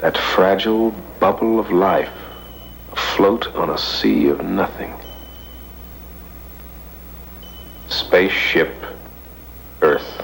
That fragile bubble of life, afloat on a sea of nothing. Spaceship Earth.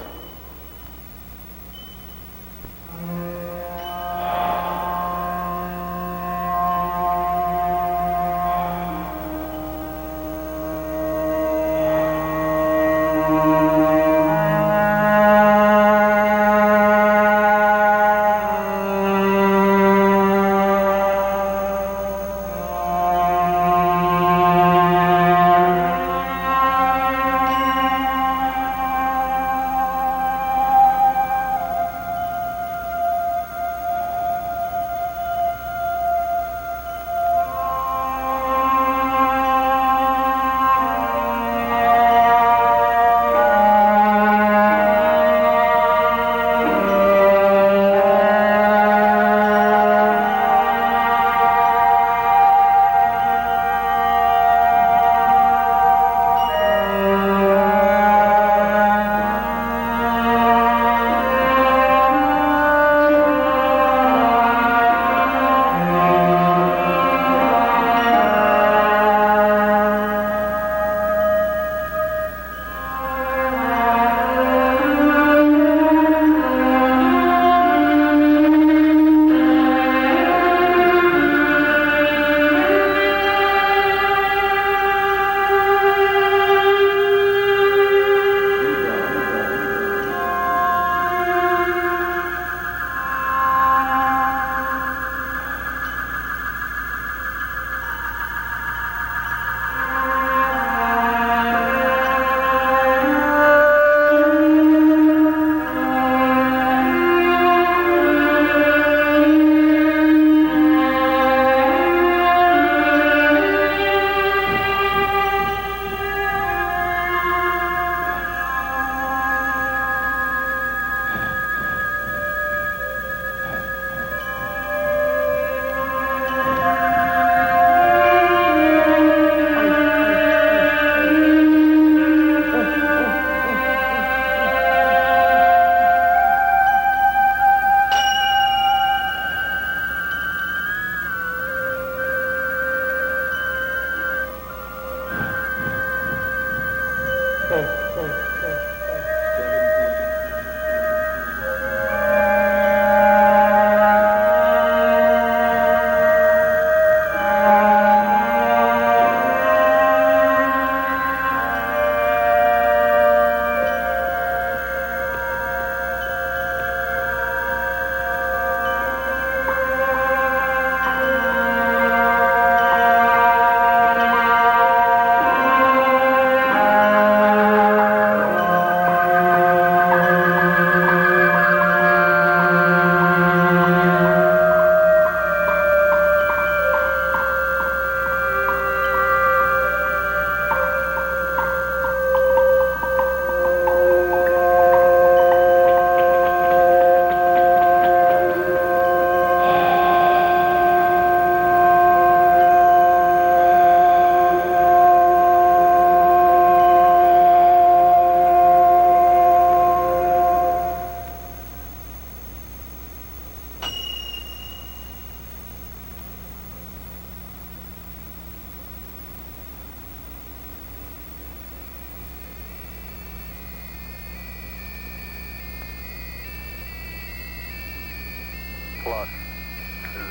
plus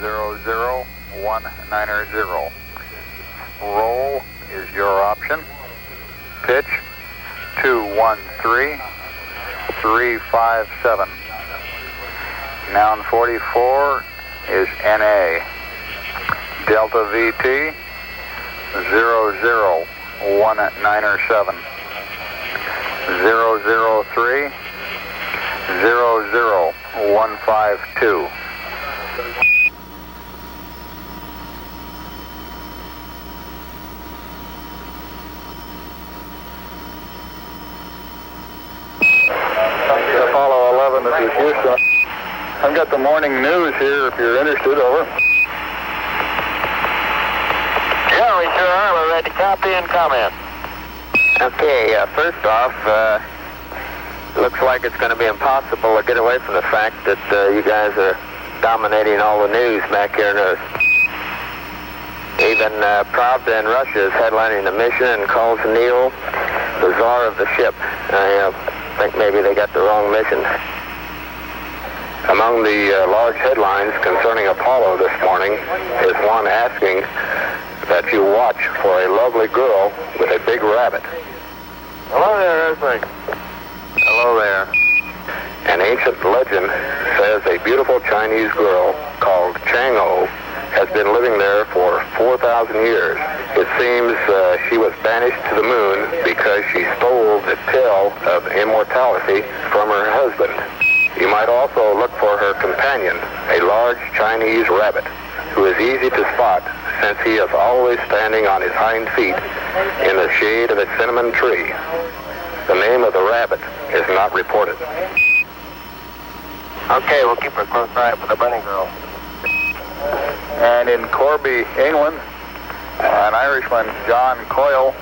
00190. Roll is your option. Pitch 213357. Noun 44 is NA. Delta VT 00197. 003 00152. Apollo 11, this is Houston. I've got the morning news here if you're interested, over. Yeah, we sure are. We're ready to copy and comment. Okay, first off, looks like it's going to be impossible to get away from the fact that you guys are dominating all the news back here in Earth. Even Pravda in Russia is headlining the mission and calls Neil the czar of the ship. I think maybe they got the wrong mission. Among the large headlines concerning Apollo this morning is one asking that you watch for a lovely girl with a big rabbit. Hello there, Earthling. Hello there. An ancient legend says a beautiful Chinese girl called Chang'o has been living there for 4,000 years. It seems she was banished to the moon because she stole the pill of immortality from her husband. You might also look for her companion, a large Chinese rabbit, who is easy to spot since he is always standing on his hind feet in the shade of a cinnamon tree. The name of the rabbit is not reported. Okay, we'll keep a close eye for the bunny girl. And in Corby, England, an Irishman, John Coyle,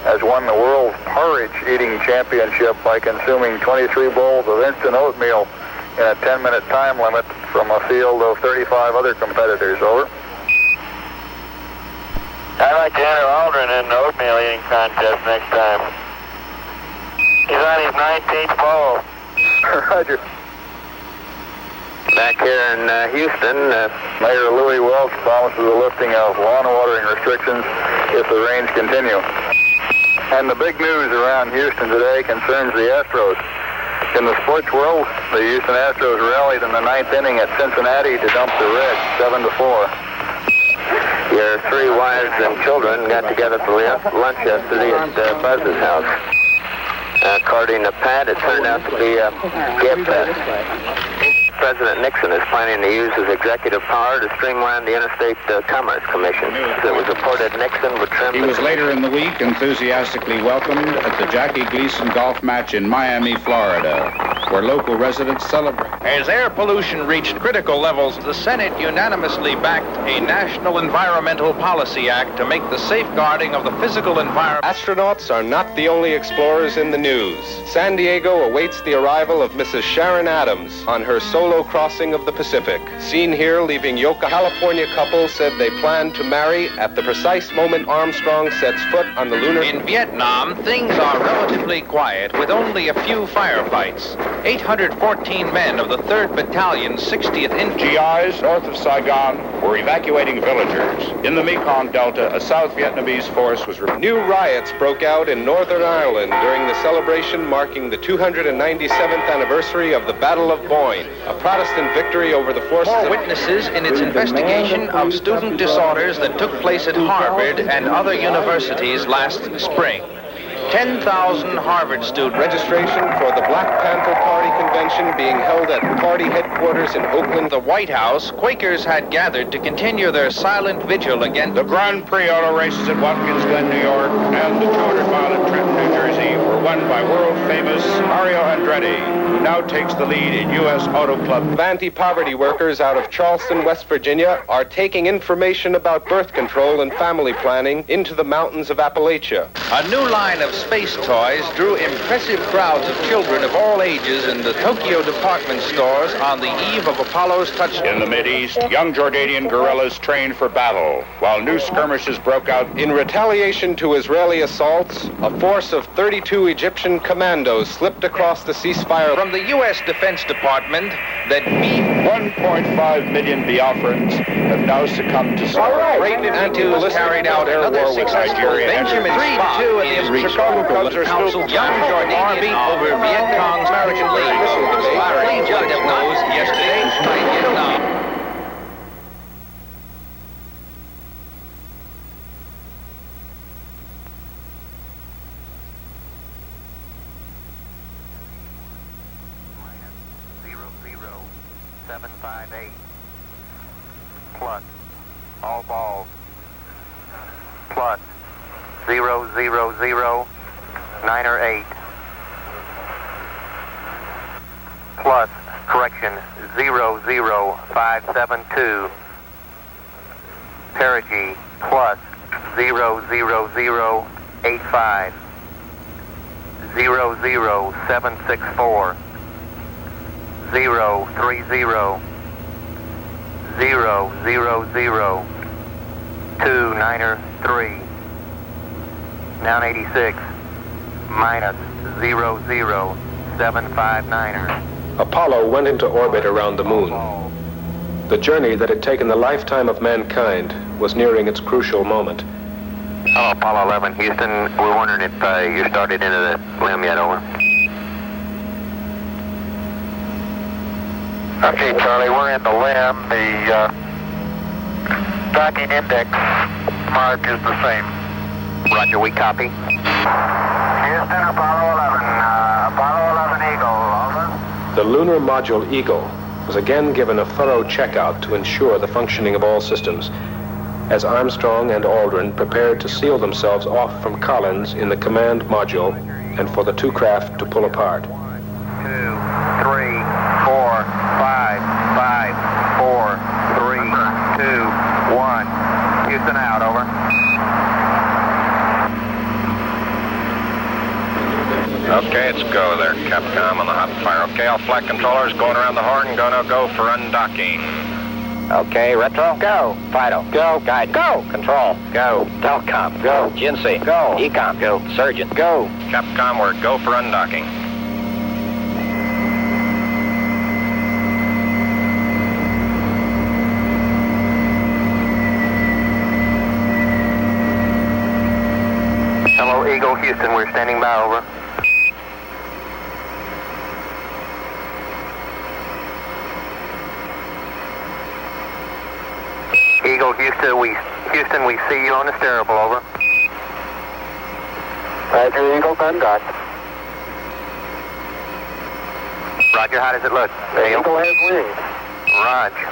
has won the World Porridge Eating Championship by consuming 23 bowls of instant oatmeal in a 10-minute time limit from a field of 35 other competitors. Over. I'd like to enter Aldrin in the oatmeal eating contest next time. He's on his 19th bowl. Roger. Back here in Houston, Mayor Louis Welch promises the lifting of lawn watering restrictions if the rains continue. And the big news around Houston today concerns the Astros. In the sports world, the Houston Astros rallied in the 9th inning at Cincinnati to dump the Reds 7-4. your three wives and children got together for lunch yesterday at Buzz's house. According to Pat, it turned out to be a gift. President Nixon is planning to use his executive power to streamline the Interstate Commerce Commission. It was reported Nixon would trim... He was later in the week enthusiastically welcomed at the Jackie Gleason golf match in Miami, Florida, where local residents celebrate. As air pollution reached critical levels, the Senate unanimously backed a National Environmental Policy Act to make the safeguarding of the physical environment. Astronauts are not the only explorers in the news. San Diego awaits the arrival of Mrs. Sharon Adams on her solo crossing of the Pacific. Seen here leaving Yokohama, California couple said they plan to marry at the precise moment Armstrong sets foot on the lunar... In Vietnam, things are relatively quiet, with only a few firefights. 814 men of the 3rd Battalion, 60th GIs north of Saigon were evacuating villagers. In the Mekong Delta, a South Vietnamese force was... New riots broke out in Northern Ireland during the celebration marking the 297th anniversary of the Battle of Boyne, a Protestant victory over the forces Four witnesses in its investigation of student disorders that took place at Harvard and other universities last spring. 10,000 Harvard students. Registration for the Black Panther Party convention being held at party headquarters in Oakland. The White House, Quakers had gathered to continue their silent vigil against The Grand Prix auto races at Watkins Glen, New York, and the 200 mile at Trenton, New Jersey were won by world-famous Mario Andretti, who now takes the lead in U.S. Auto Club. Anti-poverty workers out of Charleston, West Virginia, are taking information about birth control and family planning into the mountains of Appalachia. A new line of space toys drew impressive crowds of children of all ages in the Tokyo department stores on the eve of Apollo's touchdown. In the Mideast, young Jordanian guerrillas trained for battle, while new skirmishes broke out. In retaliation to Israeli assaults, a force of 32 Egyptian commandos slipped across the ceasefire. From the U.S. Defense Department, that beef 1.5 million Biafrans have now succumbed to sorrow. great was carried out air another war with successful Nigeria. Benjamin Spot is Chicago Cubs are Council still young Jordanian over Viet Cong's American League. Larry Judge knows yesterday by Vietnam. Plus all balls plus 000 9 or 8 plus correction 00572 perigee plus 00085 00764 030 -00029er3. Down 86. -00759er. Apollo went into orbit around the moon. The journey that had taken the lifetime of mankind was nearing its crucial moment. Hello, Apollo 11, Houston. We're wondering if you started into the limb yet, over. Okay, Charlie, we're in the limb. The tracking index mark is the same. Roger, we copy. Houston, Apollo 11. Apollo 11 Eagle, over. The lunar module Eagle was again given a thorough checkout to ensure the functioning of all systems, as Armstrong and Aldrin prepared to seal themselves off from Collins in the command module and for the two craft to pull apart. 2, 3, 4, 5, 5, 4, 3, 2, 1. Houston out, over. Okay, it's go there, Capcom on the hot fire. Okay, all flight controllers going around the horn, gonna go for undocking. Okay, retro, go. Fido, go. Guide, go. Control, go. Telcom, go. GNC, go. Ecom, go. Surgeon, go. Capcom, we're go for undocking. Hello, Eagle, Houston, we're standing by, over. Eagle, Houston, we see you on the steerable, over. Roger, Eagle, undocked. Roger, how does it look? The Eagle has wings. Roger.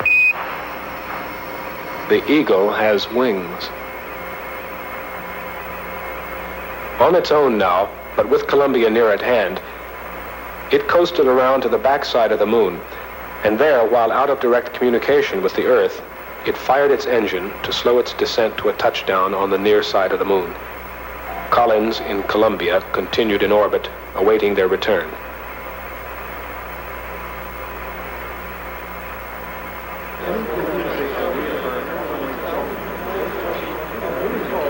The Eagle has wings. On its own now, but with Columbia near at hand, it coasted around to the backside of the moon, and there, while out of direct communication with the Earth, it fired its engine to slow its descent to a touchdown on the near side of the moon. Collins in Columbia continued in orbit, awaiting their return.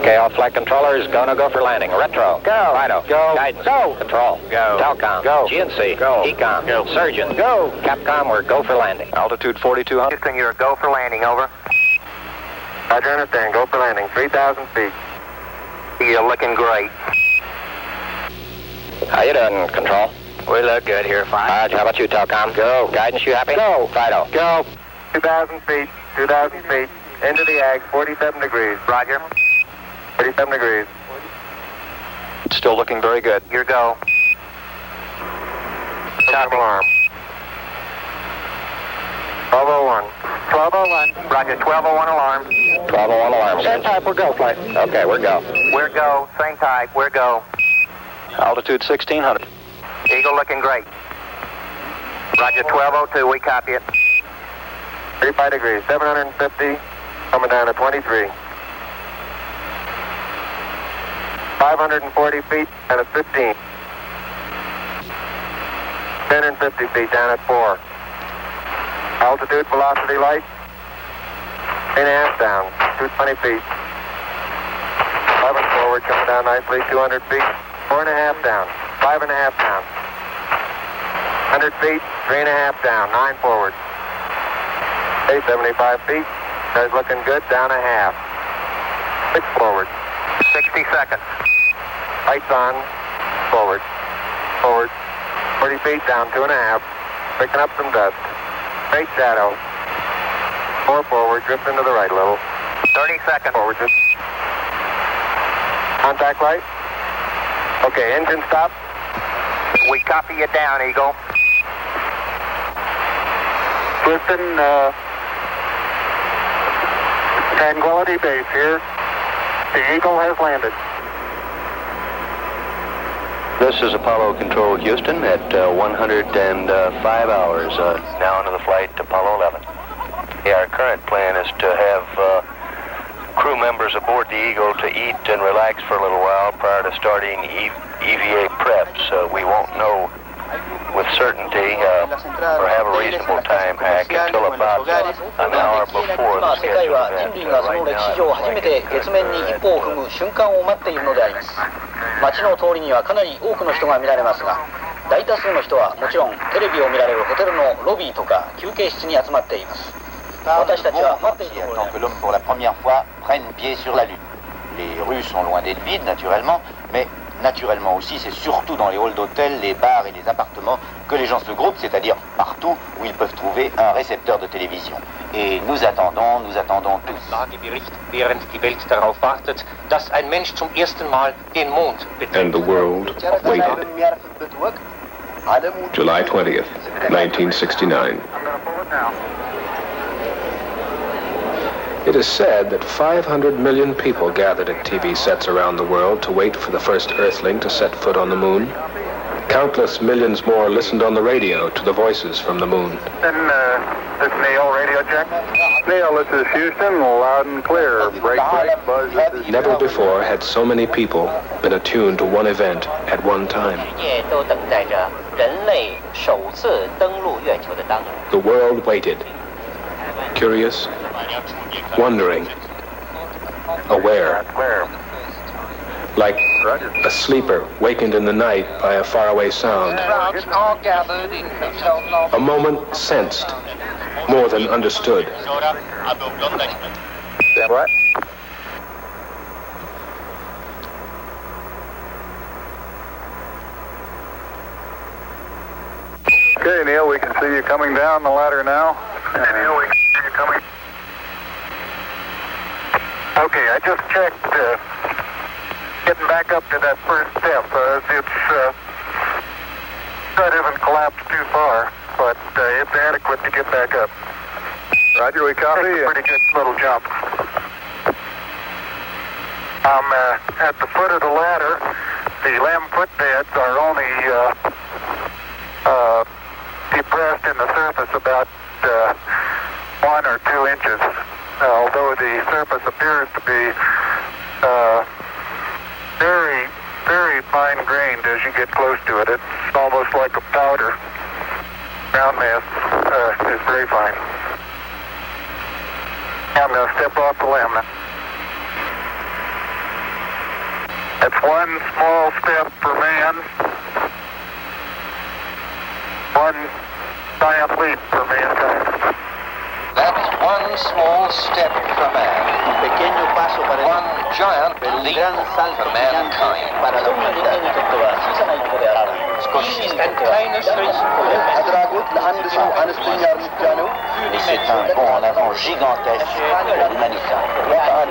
Okay, all flight controllers, gonna go for landing. Retro, go. Fido, go. Guidance, go. Control, go. Telcom, go. GNC, go. Ecom, go. Surgeon, go. Capcom, we're go for landing. Altitude 4,200. Houston, you're a go for landing, over. Roger, understand. Go for landing. 3,000 feet. You're looking great. How you doing, Control? We look good here, fine. Roger, how about you, Telcom? Go. Guidance, you happy? Go. Fido, go. 2,000 feet, 2,000 feet. Into the ag, 47 degrees. Roger. 47 degrees. Still looking very good. Your go. Copy. Alarm. 1201. 1201. Roger, 1201 alarm. 1201 alarm. Same type, we're go, flight. Okay, we're go. We're go, same type, we're go. Altitude 1,600. Eagle looking great. Roger, 1202, we copy it. 35 degrees, 750, coming down to 23. 540 feet and at 15. 1050 feet down at 4. Altitude, velocity, light. 8.5 down, 220 feet. 11 forward, coming down nicely, 200 feet. 4.5 down, 5.5 down. 100 feet, 3.5 down, 9 forward. 75 feet, guys looking good, down a half. 6 forward. 60 seconds. Lights on, forward, forward. 40 feet down, 2.5. Picking up some dust. Straight shadow. 4 forward, drift into the right a little. 30 seconds. Forward, just. Contact light. Okay, engine stop. We copy you down, Eagle. Houston, Tranquility Base here. The Eagle has landed. This is Apollo Control Houston at 105 hours, now into the flight Apollo 11. Yeah, our current plan is to have crew members aboard the Eagle to eat and relax for a little while prior to starting EVA prep. So we won't know with certainty or have a reasonable time hack until about an hour before the scheduled event. 人類がその歴史上初めて月面に一歩を踏む瞬間を待っているのであります。街の通りにはかなり多くの人が見られますが、大多数の人はもちろんテレビを見られるホテルのロビーとか休憩室に集まっています。私たちは待っているところで。 que l'homme pour la première fois prenne pied sur la Lune. Les rues sont loin d'être vides naturellement, mais naturellement aussi c'est surtout dans les halls d'hôtels, les bars et les appartements que les gens se groupent, c'est-à-dire partout où ils peuvent trouver un récepteur de télévision. Et nous attendons tous. Lagebericht, während die Welt darauf wartet, dass ein Mensch zum ersten Mal den Mond betritt. And the world waited. July 20th, 1969. It is said that 500 million people gathered at TV sets around the world to wait for the first Earthling to set foot on the moon. Countless millions more listened on the radio to the voices from the moon. This Neil, radio check. Neil, this is Houston, loud and clear. Break, buzz. Never before had so many people been attuned to one event at one time. The world waited, curious, wondering, aware, like a sleeper wakened in the night by a faraway sound. A moment sensed, more than understood. What? Okay, Neil, we can see you coming down the ladder now. Neil, we can see you coming. Okay, I just checked, getting back up to that first step. That hasn't collapsed too far, but it's adequate to get back up. Roger, we copy. It's a pretty good little jump. I'm at the foot of the ladder. The limb footbeds are only depressed in the surface about 1 or 2 inches. Although the surface appears to be very, very fine-grained as you get close to it. It's almost like a powder. Ground mass is very fine. I'm going to step off the limb. That's one small step for man, one giant leap for mankind. That's one small step for man, one giant leap for mankind. Et c'est un bond en avant gigantesque pour l'humanité. And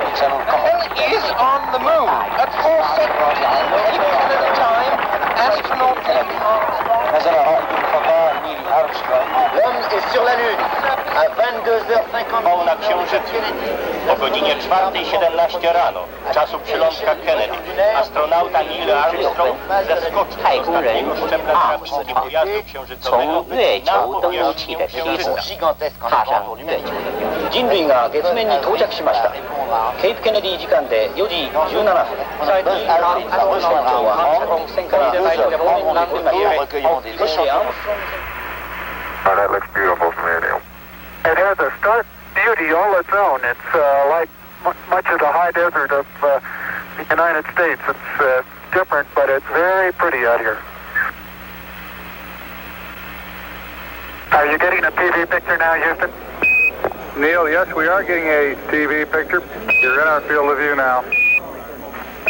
is on the moon at 4 seconds. At a time, astronauts L'homme est sur la Lune à 22h50. o na Księżycu. O godzinie 4:17 rano, czasu przylądka Kennedy, astronauta Neil Armstrong zeskoczył z ostatniego szczebla krawędzi pojazdu księżycowego na powierzchnię Księżyca. 人類が月面に到着しました。ケープケネディ時間で4時17分。最近アームストロングは香港線から南米に南米にそしてアームストロング。 Oh, that looks beautiful from here, Neil. It has a stark beauty all its own. It's like much of the high desert of the United States. It's different, but it's very pretty out here. Are you getting a TV picture now, Houston? Neil, yes, we are getting a TV picture. You're in our field of view now.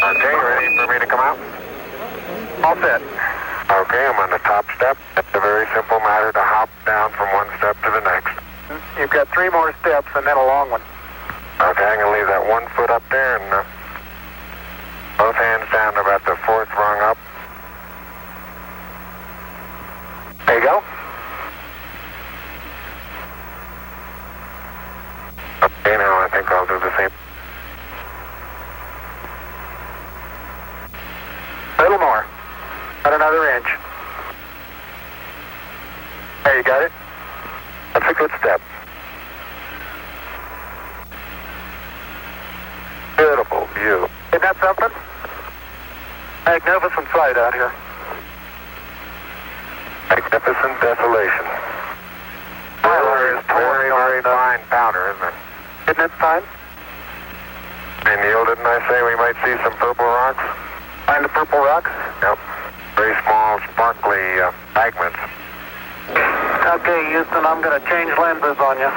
Okay, ready for me to come out? All set. Okay, I'm on the top step. It's a very simple matter to hop down from one step to the next. You've got 3 more steps and then a long one. Okay, I'm going to leave that 1 foot up there and both hands down to about the 4th rung up. There you go. Okay, now I think I'll do the same. A little more. About another inch. There, you got it? That's a good step. Beautiful view. Isn't that something? Magnificent sight out here. Magnificent desolation. Tyler is very, very fine powder, isn't it? Isn't it fine? Hey, Neil, didn't I say we might see some purple rocks? Find the purple rocks? Yep. Very small, sparkly fragments. Okay, Houston, I'm going to change lenses on you.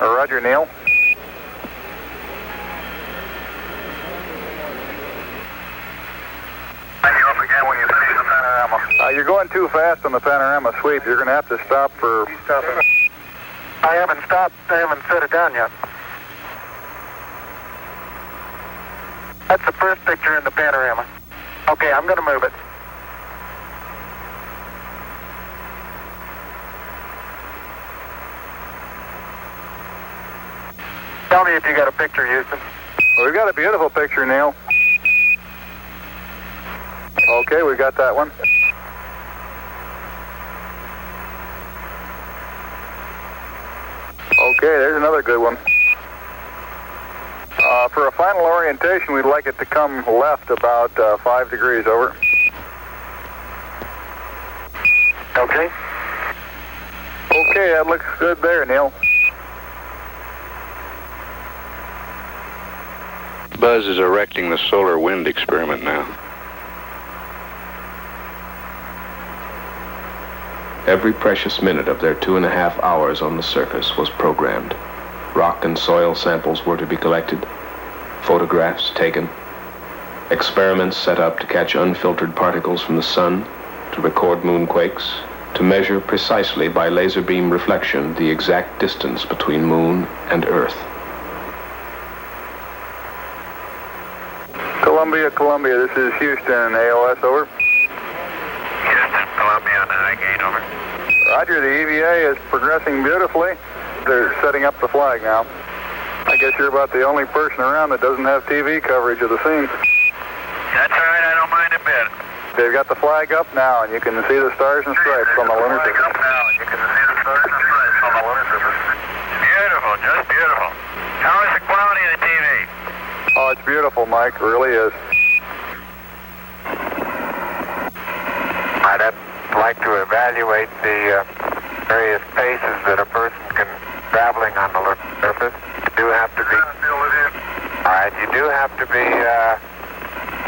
Roger, Neil. Up again when you finish the panorama. You're going too fast on the panorama sweep. You're going to have to stop for... I haven't stopped. I haven't set it down yet. That's the first picture in the panorama. Okay, I'm going to move it. Tell me if you got a picture, Houston. Well, we've got a beautiful picture, Neil. Okay, we got that one. Okay, there's another good one. For a final orientation, we'd like it to come left about 5 degrees over. Okay. Okay, that looks good there, Neil. Buzz is erecting the solar wind experiment now. Every precious minute of their 2.5 hours on the surface was programmed. Rock and soil samples were to be collected, photographs taken, experiments set up to catch unfiltered particles from the sun, to record moonquakes, to measure precisely by laser beam reflection the exact distance between moon and Earth. Columbia, this is Houston, AOS, over. Houston, Columbia, on the high gain, over. Roger, the EVA is progressing beautifully. They're setting up the flag now. I guess you're about the only person around that doesn't have TV coverage of the scene. That's all right, I don't mind a bit. They've got the flag up now, and you can see the stars and stripes on the lunar surface. Up now, and you can see the stars and stripes on the lunar surface. Beautiful, just beautiful. How is the quality of the TV? Oh, it's beautiful, Mike. It really is. I'd like to evaluate the various paces that a person can traveling on the lunar surface. You do have to be. All right, you do have to be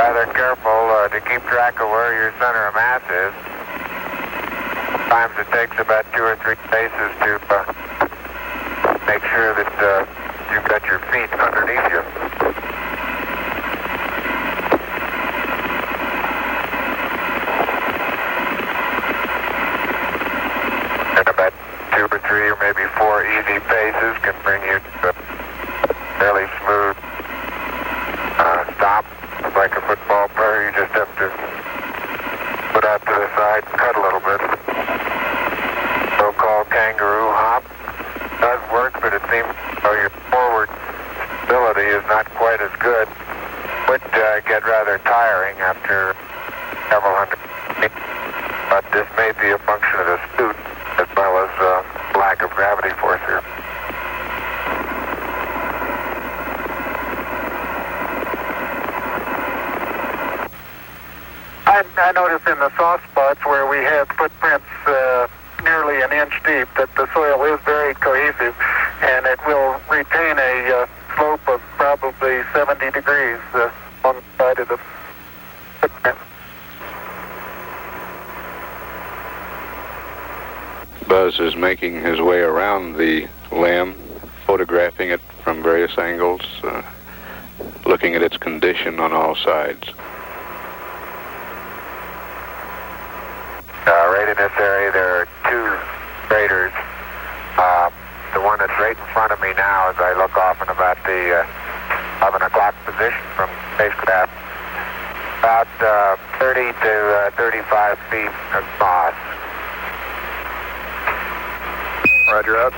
rather careful to keep track of where your center of mass is. Sometimes it takes about 2 or 3 paces to make sure that you've got your feet underneath you. And about 2 or 3 or maybe 4 easy paces can bring you to a fairly smooth stop. Like a football player, you just have to put out to the side and cut a little bit. So-called kangaroo hop does work, but it seems your forward stability is not quite as good. Would get rather tiring after several hundred feet. But this may be a function of the suit as well as lack of gravity force here. I noticed in the soft spots where we have footprints nearly an inch deep that the soil is very cohesive, and it will retain a slope of probably 70 degrees on the side of the footprint. Buzz is making his way around the limb, photographing it from various angles, looking at its condition on all sides. Right in this area, there are 2 craters. The one that's right in front of me now, as I look off in about the 11 o'clock position from spacecraft, about 30 to 35 feet across. Roger out.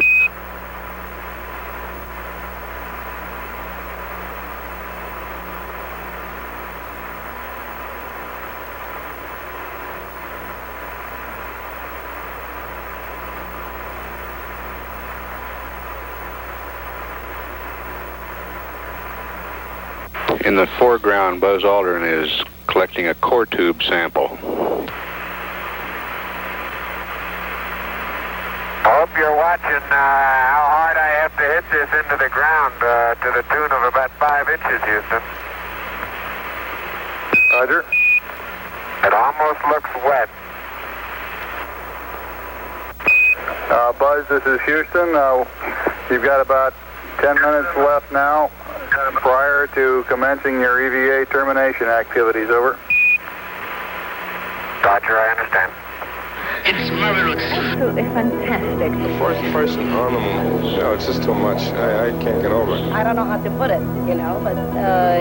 In the foreground, Buzz Aldrin is collecting a core tube sample. Hope you're watching how hard I have to hit this into the ground to the tune of about 5 inches, Houston. Roger. It almost looks wet. Buzz, this is Houston. You've got about 10 minutes left now prior to commencing your EVA termination activities. Over. Roger, I understand. It's marvelous. Absolutely fantastic. The first person on the moon, no, it's just too much. I can't get over it. I don't know how to put it, you know, but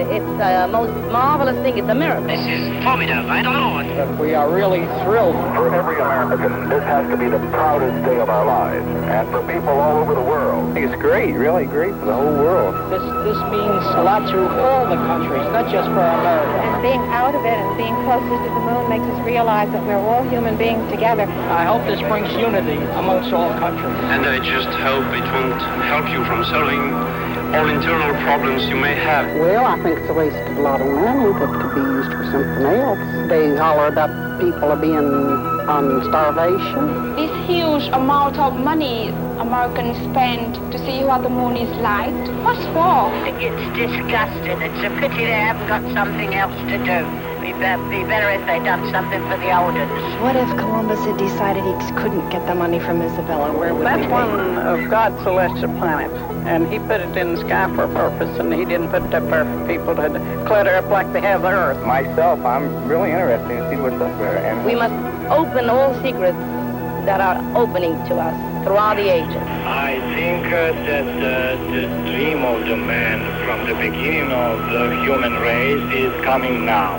it's the most marvelous thing. It's a miracle. This is formidable. I don't know what. We are really thrilled. For every American, this has to be the proudest day of our lives. And for people all over the world. It's great, really great for the whole world. This means a lot to all the countries, not just for America. And being out of it and being closer to the moon makes us realize that we're all human beings together. I hope this brings unity amongst all countries. And I just hope it won't help you from solving all internal problems you may have. Well, I think it's a waste of a lot of money that could be used for something else. They holler about people are being on starvation. This huge amount of money Americans spend to see what the moon is like. What's wrong? It's disgusting. It's a pity they haven't got something else to do. It'd be better if they'd done something for the old ones. What if Columbus had decided he couldn't get the money from Isabella? Where would That's we be? one of God's celestial planets, and he put it in the sky for a purpose, and he didn't put it up there for people to clutter up like they have the earth. Myself, I'm really interested to see what's up there. And We must open all secrets that are opening to us throughout the ages. I think that the dream of the man from the beginning of the human race is coming now.